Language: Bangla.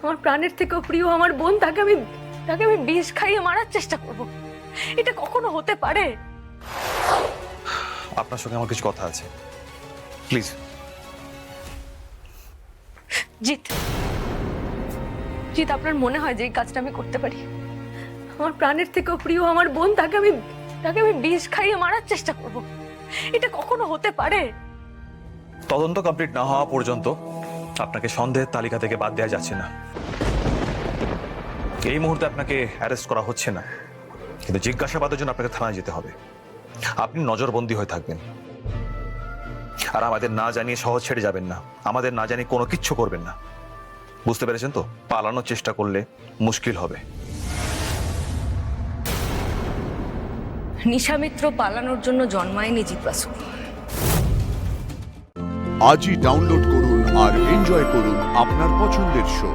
আমার প্রাণের থেকেও প্রিয় আমার বোন, তাকে আমি বিষ খাইয়ে মারার চেষ্টা করব। এটা কখনো হতে পারে? আপনার সঙ্গে আমার কিছু কথা আছে, প্লিজ। জিৎ, জিৎ, আপনার মনে হয় যে এই কাজটা আমি করতে পারি? আমার প্রাণের থেকেও প্রিয় আমার বোন, তাকে আমি বিষ খাইয়ে মারার চেষ্টা করব। এটা কখনো হতে পারে? তদন্ত কমপ্লিট না হওয়া পর্যন্ত আপনাকে সন্দেহের তালিকা থেকে বাদ দেওয়া যাচ্ছে না। এই মুহূর্তে আপনাকে অ্যারেস্ট করা হচ্ছে না, কিন্তু জিজ্ঞাসাবাদের জন্য আপনাকে থানায় যেতে হবে। আপনি নজরবন্দী হয়ে থাকবেন, আর আমাদের না জানিয়ে সহজ ছেড়ে যাবেন না, আমাদের না জানিয়ে কোনো কিচ্ছু করবেন না। বুঝতে পেরেছেন তো? পালানোর চেষ্টা করলে মুশকিল হবে। নিশামিত্র পালানোর জন্য জন্মায়নি জিৎ বাসু। আজই ডাউনলোড করুন আর এনজয় করুন আপনার পছন্দের শো।